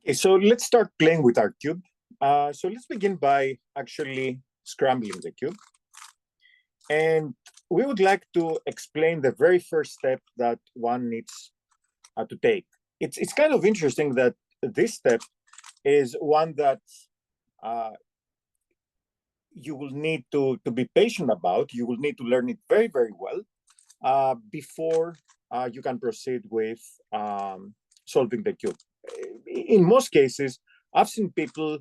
Okay, so let's start playing with our cube. So let's begin by actually scrambling the cube. And we would like to explain the very first step that one needs to take. It's kind of interesting that this step is one that you will need to be patient about. You will need to learn it very, very well before you can proceed with solving the cube. In most cases, I've seen people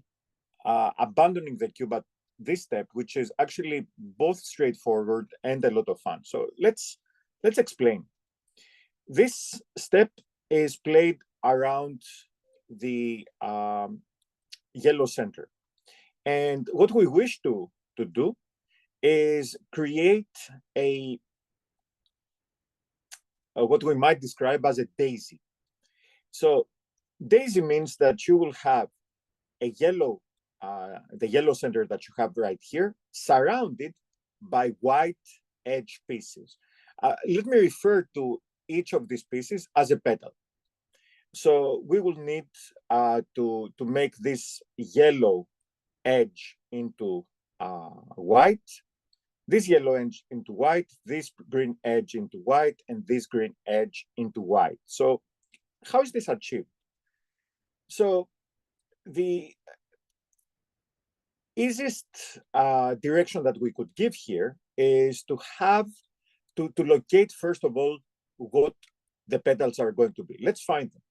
abandoning the cube at this step, which is actually both straightforward and a lot of fun. So let's explain. This step is played around the yellow center. And what we wish to do is create a what we might describe as a daisy. So daisy means that you will have a yellow, the yellow center that you have right here, surrounded by white edge pieces. Let me refer to each of these pieces as a petal. So we will need to make this yellow edge into white, this yellow edge into white, this green edge into white, and this green edge into white. So how is this achieved? So the easiest direction that we could give here is to have to locate, first of all, what the petals are going to be. Let's find them.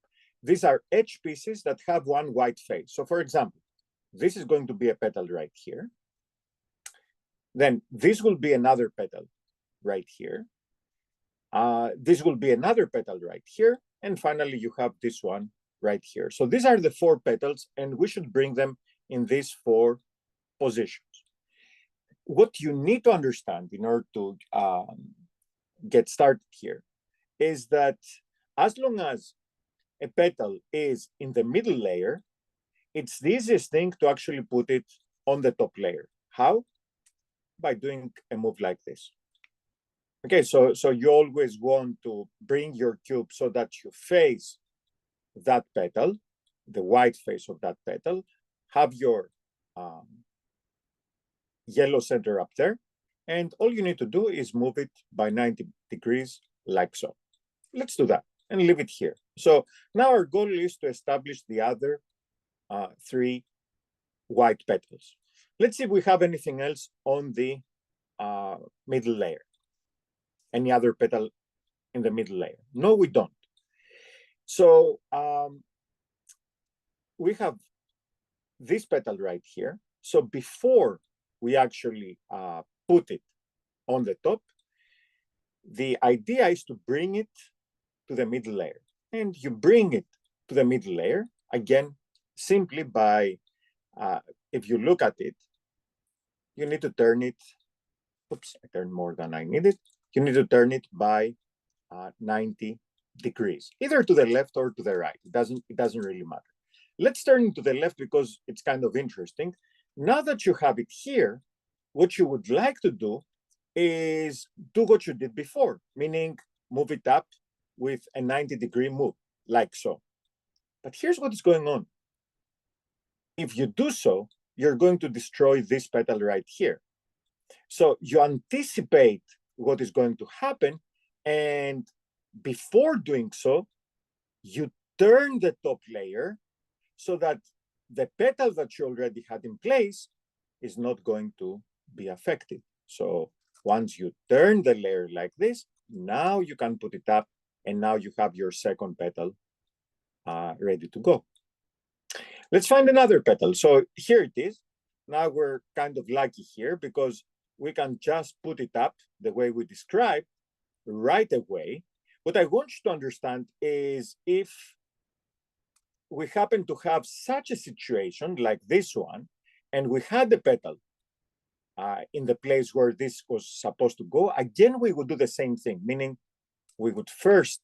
These are edge pieces that have one white face. So for example, this is going to be a petal right here. Then this will be another petal right here. This will be another petal right here. And finally, you have this one right here. So these are the four petals, and we should bring them in these four positions. What you need to understand in order to get started here is that as long as a petal is in the middle layer, it's the easiest thing to actually put it on the top layer. How? By doing a move like this. Okay, so you always want to bring your cube so that you face that petal, the white face of that petal, have your yellow center up there, and all you need to do is move it by 90 degrees like so. Let's do that and leave it here. So now our goal is to establish the other three white petals. Let's see if we have anything else on the middle layer. Any other petal in the middle layer? No, we don't. So we have this petal right here. So before we actually put it on the top, the idea is to bring it to the middle layer. And you bring it to the middle layer, again, simply by, if you look at it, you need to turn it, oops, I turned more than I needed. You need to turn it by 90 degrees, either to the left or to the right. It doesn't really matter. Let's turn it to the left because it's kind of interesting. Now that you have it here, what you would like to do is do what you did before, meaning move it up with a 90-degree move, like so. But here's what's going on. If you do so, you're going to destroy this petal right here. So you anticipate what is going to happen, and before doing so, you turn the top layer so that the petal that you already had in place is not going to be affected. So once you turn the layer like this, now you can put it up, and now you have your second petal ready to go. Let's find another petal. So here it is. Now we're kind of lucky here because we can just put it up the way we described right away. What I want you to understand is if we happen to have such a situation like this one, and we had the petal in the place where this was supposed to go, again, we would do the same thing, meaning we would first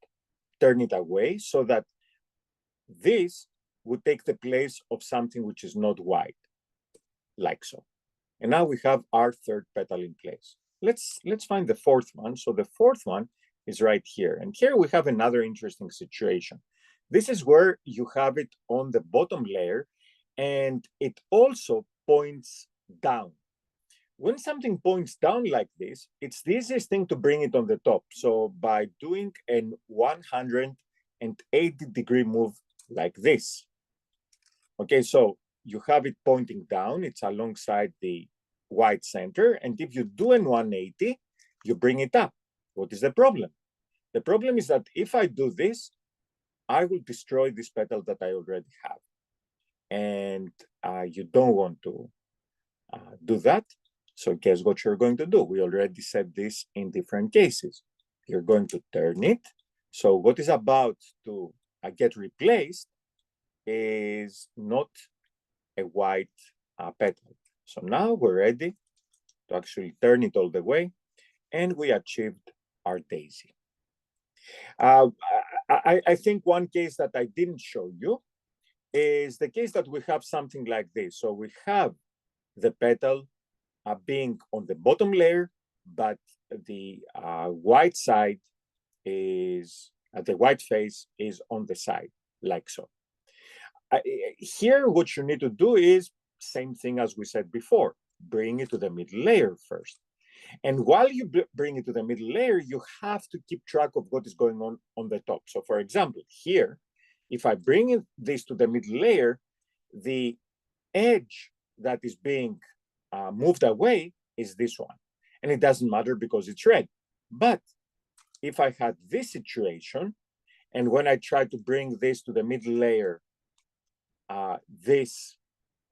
turn it away so that this would take the place of something which is not white, like so. And now we have our third petal in place. Let's find the fourth one. So the fourth one is right here. And here we have another interesting situation. This is where you have it on the bottom layer, and it also points down. When something points down like this, it's the easiest thing to bring it on the top. So by doing an 180-degree move like this. Okay, so you have it pointing down, it's alongside the white center, and if you do an 180, you bring it up. What is the problem? The problem is that if I do this, I will destroy this petal that I already have. And you don't want to do that. So guess what you're going to do? We already said this in different cases. You're going to turn it. So what is about to get replaced is not a white petal. So now we're ready to actually turn it all the way, and we achieved our daisy. I think one case that I didn't show you is the case that we have something like this. So we have the petal being on the bottom layer, but the white side is, the white face is on the side, like so. Here, what you need to do is same thing as we said before, bring it to the middle layer first. And while you bring it to the middle layer, you have to keep track of what is going on the top. So for example, here, if I bring this to the middle layer, the edge that is being moved away is this one. And it doesn't matter because it's red. But if I had this situation, and when I try to bring this to the middle layer, this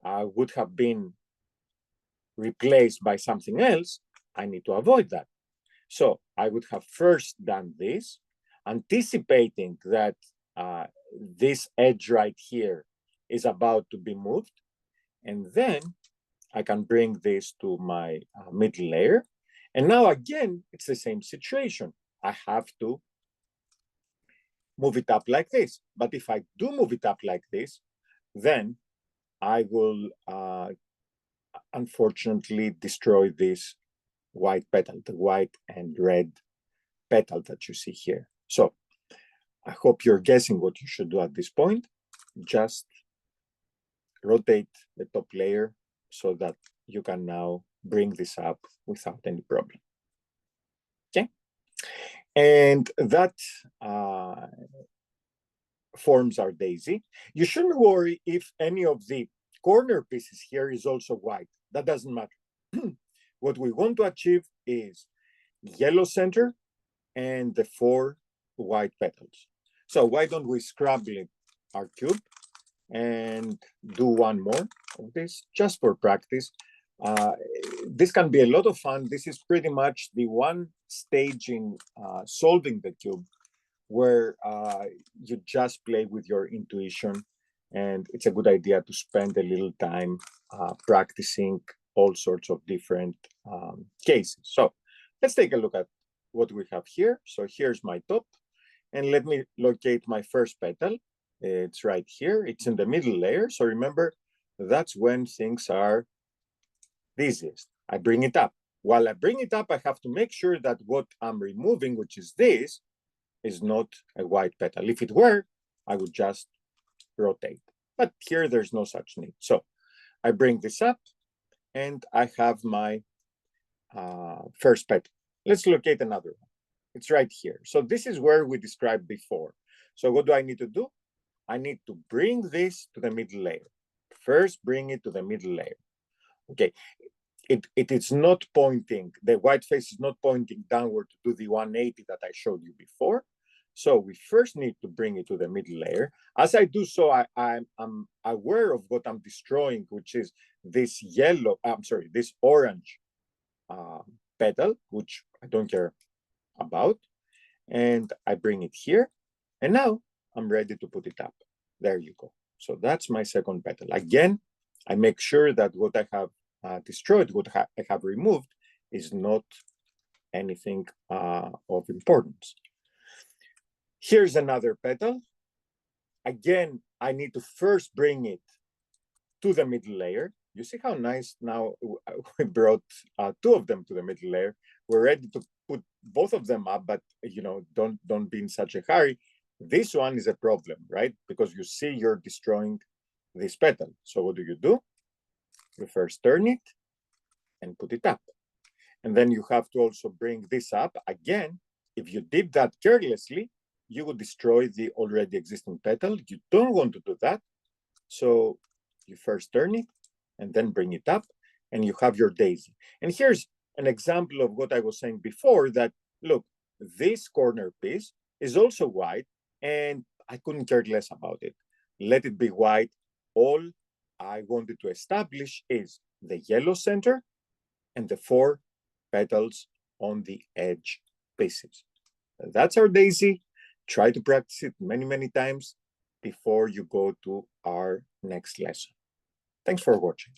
would have been replaced by something else, I need to avoid that. So I would have first done this, anticipating that this edge right here is about to be moved. And then I can bring this to my middle layer. And now again, it's the same situation. I have to move it up like this. But if I do move it up like this, then I will unfortunately destroy this white petal, the white and red petal that you see here. So I hope you're guessing what you should do at this point. Just rotate the top layer so that you can now bring this up without any problem. Okay, and that forms our daisy. You shouldn't worry if any of the corner pieces here is also white. That doesn't matter. What we want to achieve is yellow center and the 4 white petals. So why don't we scrabble our cube and do one more of this just for practice. This can be a lot of fun. This is pretty much the one stage in solving the cube where you just play with your intuition, and it's a good idea to spend a little time practicing all sorts of different cases. So let's take a look at what we have here. So here's my top, and let me locate my first petal. It's right here. It's in the middle layer. So remember, that's when things are the easiest. I bring it up. While I bring it up, I have to make sure that what I'm removing, which is this, is not a white petal. If it were, I would just rotate. But here, there's no such need. So I bring this up, and I have my first petal. Let's locate another one. It's right here. So this is where we described before. So what do I need to do? I need to bring this to the middle layer. First, bring it to the middle layer. Okay, it is not pointing, the white face is not pointing downward to do the 180 that I showed you before. So we first need to bring it to the middle layer. As I do so, I'm aware of what I'm destroying, which is this yellow, this orange petal, which I don't care about. And I bring it here. And now I'm ready to put it up. There you go. So that's my second petal. Again, I make sure that what I have destroyed, what I have removed, is not anything of importance. Here's another petal. Again, I need to first bring it to the middle layer. You see how nice now we brought 2 of them to the middle layer. We're ready to put both of them up, but don't be in such a hurry. This one is a problem, right? Because you see you're destroying this petal. So what do? You first turn it and put it up. And then you have to also bring this up. Again, if you did that carelessly, you would destroy the already existing petal. You don't want to do that. So you first turn it and then bring it up, and you have your daisy. And here's an example of what I was saying before, that, look, this corner piece is also white, and I couldn't care less about it. Let it be white. All I wanted to establish is the yellow center and the 4 petals on the edge pieces. That's our daisy. Try to practice it many, many times before you go to our next lesson. Thanks for watching.